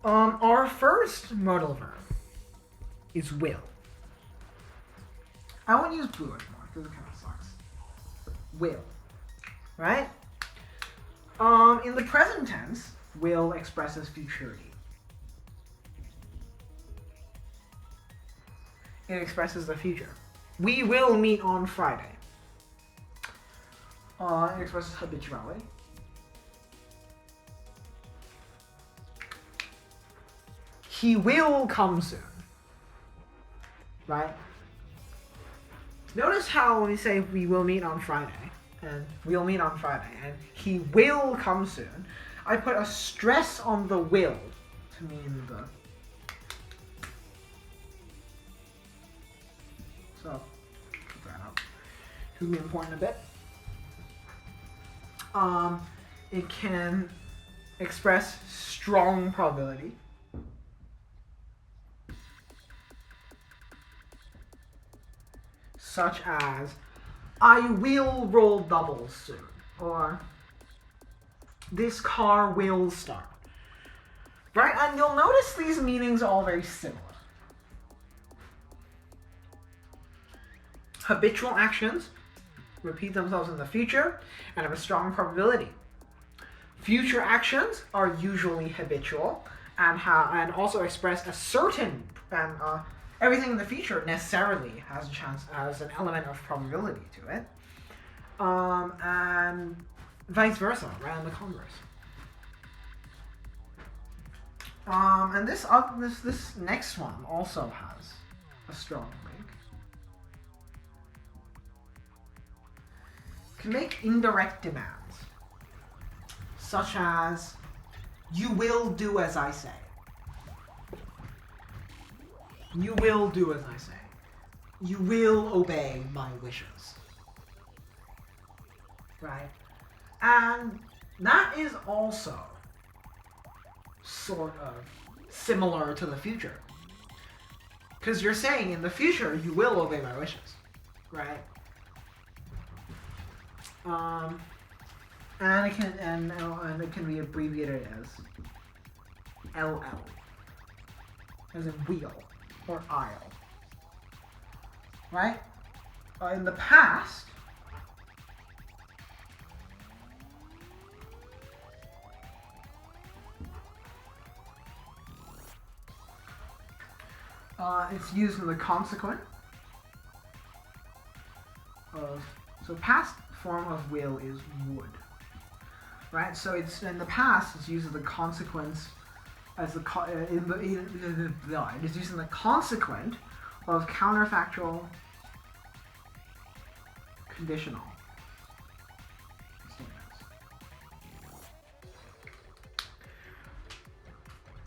Our first modal verb is will. I won't use blue anymore because it kind of sucks. Will, right? In the present tense, will expresses futurity. It expresses the future. We will meet on Friday. It expresses habituality. He will come soon. Right? Notice how when we say we will meet on Friday, and we'll meet on Friday, and he will come soon, I put a stress on the will to mean the. So, put that up. It will be important a bit. It can express strong probability. Such as, I will roll doubles soon, or this car will start. Right? And you'll notice these meanings are all very similar. Habitual actions repeat themselves in the future and have a strong probability. Future actions are usually habitual and also express a certain and everything in the future necessarily has a chance as an element of probability to it, and vice versa, right? And the converse. And this next one also has a strong link. Can make indirect demands, such as, you will do as I say. You will do as I say. You will obey my wishes. Right? And that is also sort of similar to the future. Because you're saying in the future, you will obey my wishes. Right? And it can be abbreviated as LL, as in wheel or aisle, right? In the past, it's used in the consequent of, so past form of will is would, right? So it's in the past it's used as the consequence as the it is used in the consequent of counterfactual conditional statements,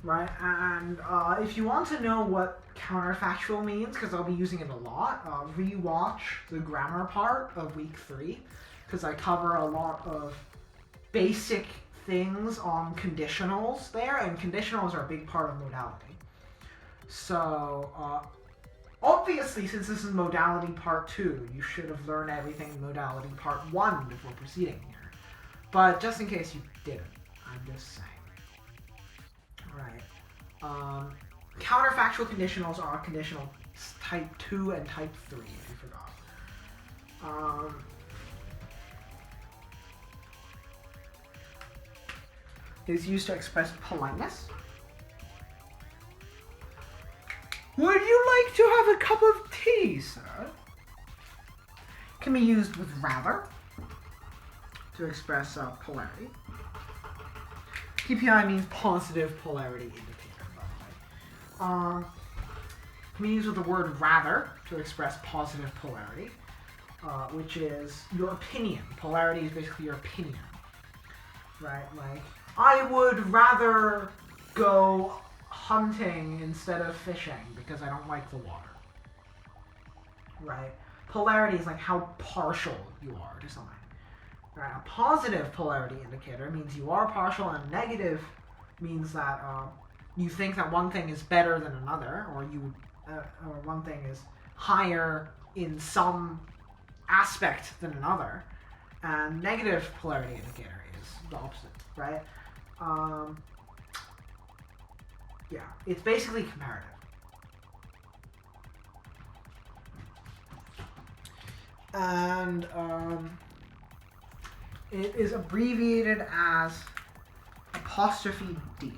right? And if you want to know what counterfactual means, because I'll be using it a lot, rewatch the grammar part of week 3, because I cover a lot of basic things on conditionals there, and conditionals are a big part of modality. So, obviously, since this is modality part 2, you should have learned everything in modality part 1 before proceeding here. But just in case you didn't, I'm just saying. Alright. Counterfactual conditionals are conditional type 2 and type 3, if you forgot. Is used to express politeness. Would you like to have a cup of tea, sir? Can be used with rather to express polarity. PPI means positive polarity indicator, by the way. Can be used with the word rather to express positive polarity, which is your opinion. Polarity is basically your opinion, right? Like, I would rather go hunting instead of fishing because I don't like the water, right? Polarity is like how partial you are to something, right? A positive polarity indicator means you are partial, and negative means that you think that one thing is better than another, or or one thing is higher in some aspect than another, and negative polarity indicator is the opposite, right? Yeah, it's basically comparative. And it is abbreviated as apostrophe D.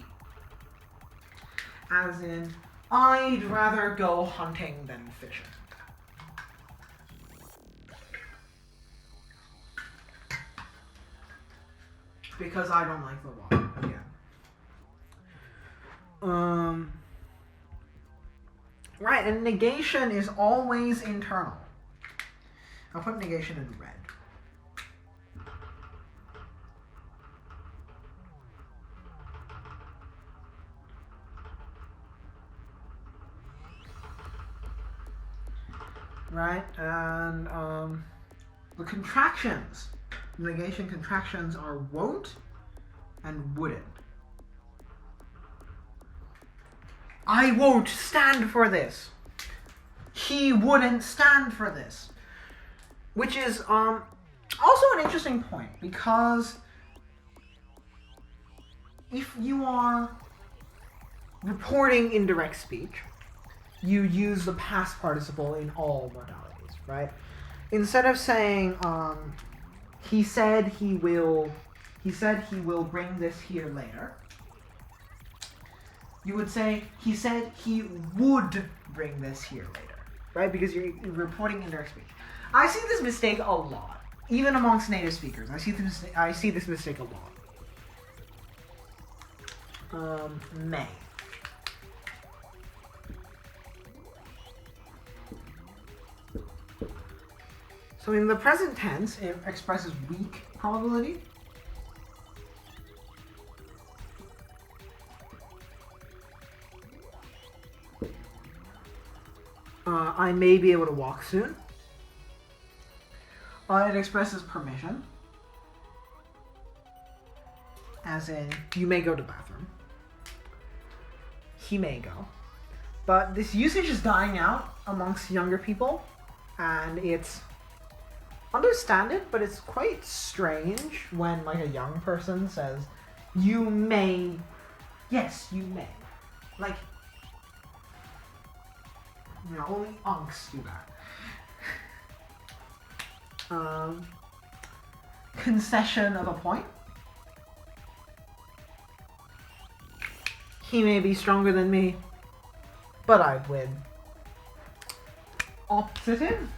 As in, I'd rather go hunting than fishing. Because I don't like the water, again. Right, and negation is always internal. I'll put negation in red. Right, and the contractions, negation contractions are won't and wouldn't. I won't stand for this. He wouldn't stand for this. Which is also an interesting point, because if you are reporting indirect speech, you use the past participle in all modalities, right? Instead of saying, he said he will bring this here later, you would say, he said he would bring this here later, right? Because you're reporting indirect speech. I see this mistake a lot, even amongst native speakers. I see this mistake a lot. May. So in the present tense, it expresses weak probability. I may be able to walk soon. It expresses permission. As in, you may go to the bathroom. He may go. But this usage is dying out amongst younger people, and it's understand it, but it's quite strange when like a young person says, you may, yes, you may. Like, you know, only unks do that. Concession of a point. He may be stronger than me, but I'd win. Optative,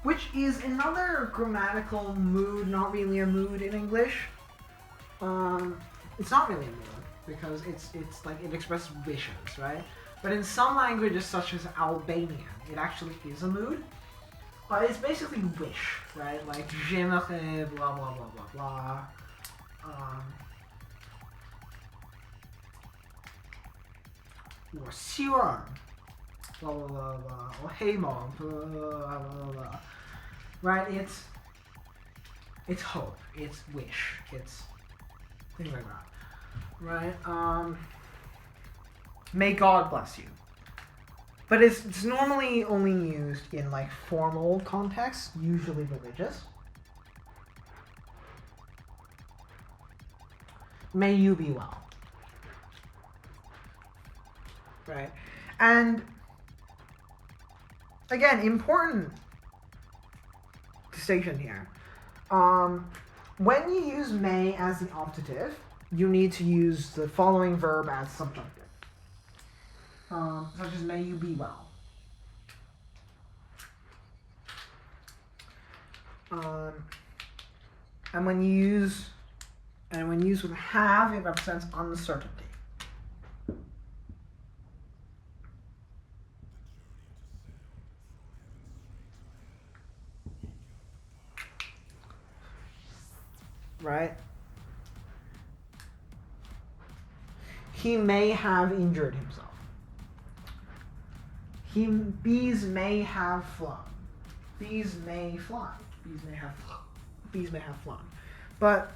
which is another grammatical mood, not really a mood in English. It's not really a mood because it's like it expresses wishes, right? But in some languages, such as Albanian, it actually is a mood. It's basically wish, right? Like j'aimerais, blah blah blah blah blah. Or Sion, blah blah blah blah. Or hey mom, blah blah blah blah. Right? It's hope. It's wish. It's things like that. Right? May God bless you. But it's normally only used in like formal contexts, usually religious. May you be well. Right? And again, important distinction here. When you use may as the optative, you need to use the following verb as subjunctive. Such as may you be well. And when you use with have, it represents uncertainty. Right? He may have injured himself. Bees may have flown. Bees may fly. Bees may have flown. But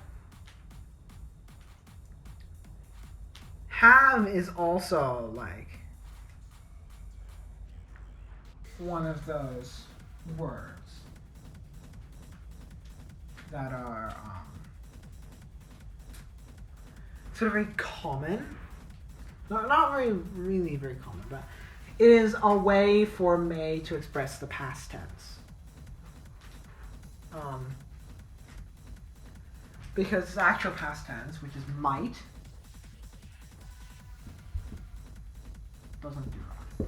have is also like one of those words that are sort of very common. Not really very common, but it is a way for may to express the past tense. Because it's actual past tense, which is might, doesn't do that.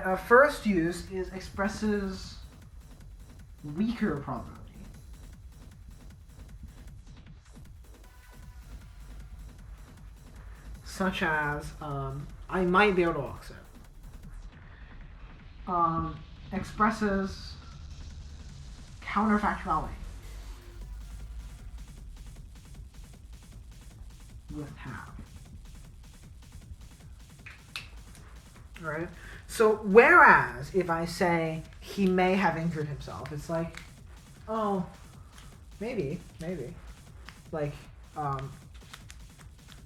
Right? First use expresses weaker probability. Such as, I might be able to walk it. Expresses counterfactuality with have. Right? So whereas if I say he may have injured himself, it's like, oh, maybe. Like,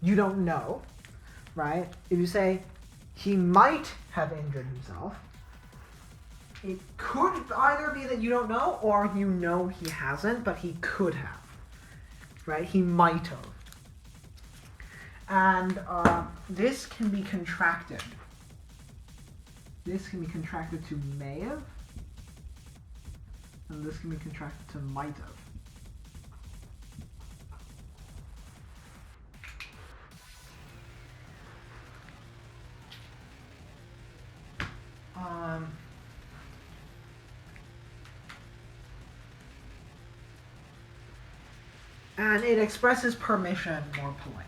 you don't know, right? If you say he might have injured himself, it could either be that you don't know or you know he hasn't, but he could have, right? He might have. And this can be contracted. This can be contracted to may have, and this can be contracted to might have. And it expresses permission more politely.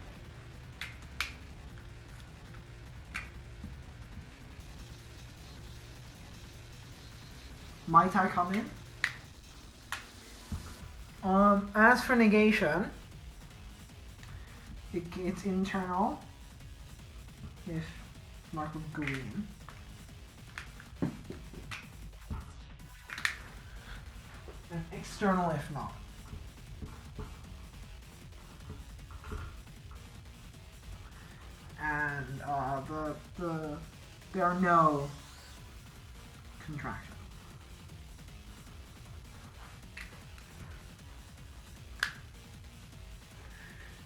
Might I come in? As for negation, it's internal if mark of green. And external if not. And there are no contractions.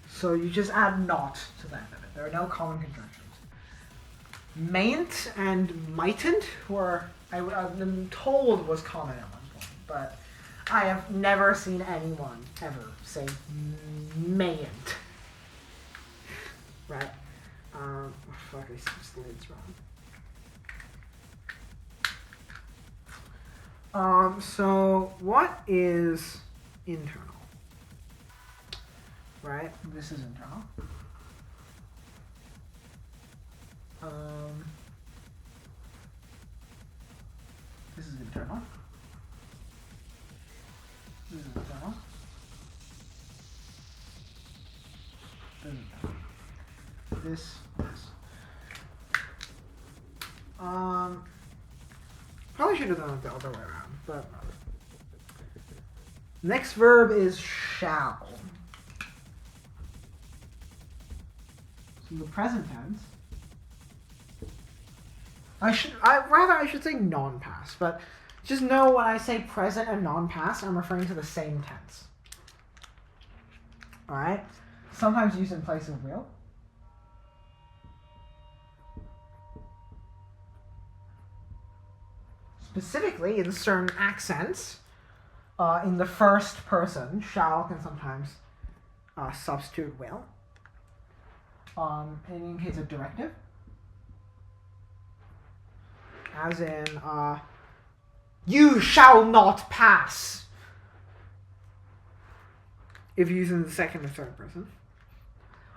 So you just add not to the end of it. There are no common contractions. Mayn't and mightn't were, I've been told was common at one point, but I have never seen anyone ever say mayn't. Right? Oh fuck, I switched the lids wrong. So what is internal? Right? This is internal. This is internal. This is internal. This is internal. This. Probably should have done it the other way around, but next verb is shall. So the present tense. I should say non-past, but just know when I say present and non-past, I'm referring to the same tense. Alright? Sometimes used in place of will. Specifically, in certain accents, in the first person, shall can sometimes substitute will. In case of directive. As in, you shall not pass. If you're using the second or third person.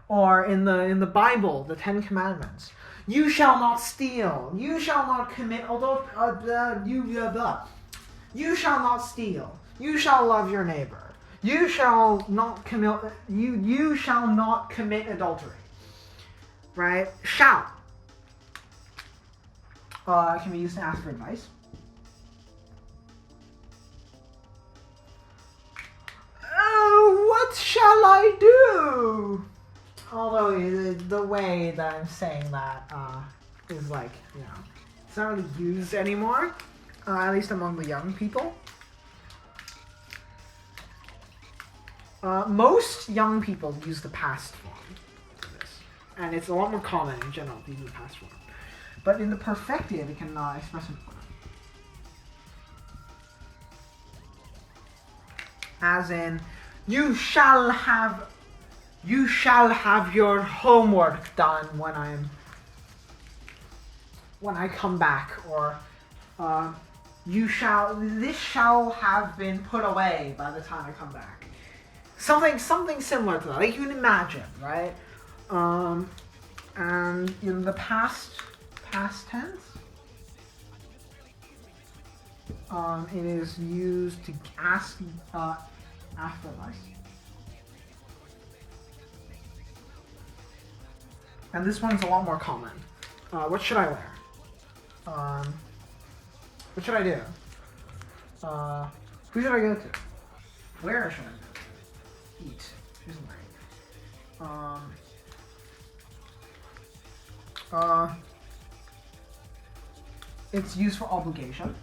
Or in the Bible, the Ten Commandments. You shall not steal. You shall not commit You shall not steal. You shall love your neighbor. You shall not commit you shall not commit adultery. Right? Shall. Can be used to ask for advice. Oh, what shall I do? Although the way that I'm saying that is like, it's not really used anymore, at least among the young people. Most young people use the past form. and it's a lot more common in general to use the past form. But in the perfective, it can express an order. As in, you shall have your homework done when I come back, or this shall have been put away by the time I come back. Something similar to that. Like you can imagine, right? And in the past tense, it is used to ask afterlife. And this one's a lot more common. What should I wear? What should I do? Who should I go to? Where should I go? Eat. Who's right? It's used for obligation.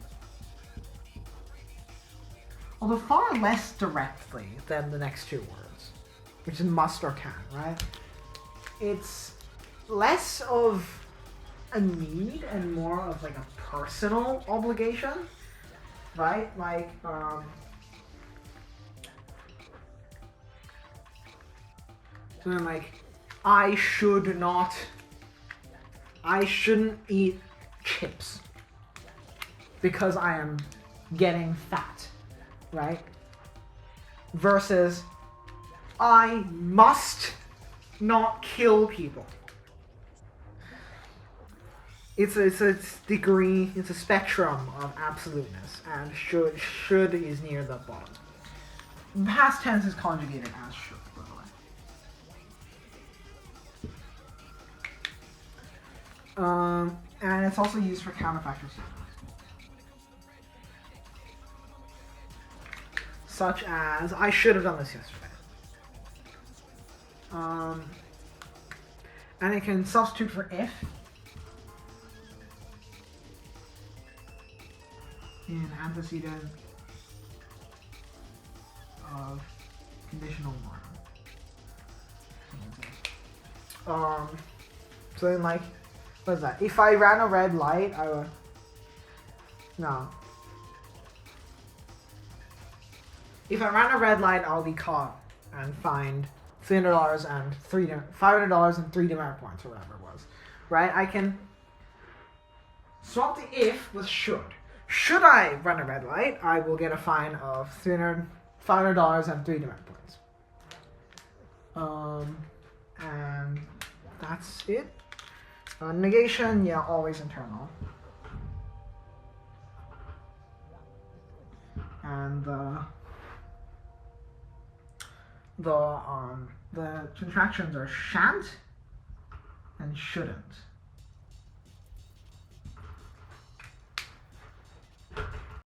Although far less directly than the next two words, which is must or can, right? It's less of a need and more of like a personal obligation, right? Like, something like, I shouldn't eat chips because I am getting fat, right? Versus, I must not kill people. It's a degree, it's a spectrum of absoluteness, and should is near the bottom. Past tense is conjugated as should, by the way. And it's also used for counterfactual statements, such as I should have done this yesterday. And it can substitute for if in antecedent of conditional one. So then, like, what is that? If I ran a red light, I would. No. If I ran a red light, I'll be caught and fined $300 and $500 and 3 demerit points, or whatever it was. Right? I can swap the if with should. Should I run a red light, I will get a fine of $500 and 3 demerit points. And that's it. Negation, yeah, always internal. And the contractions are shan't and shouldn't.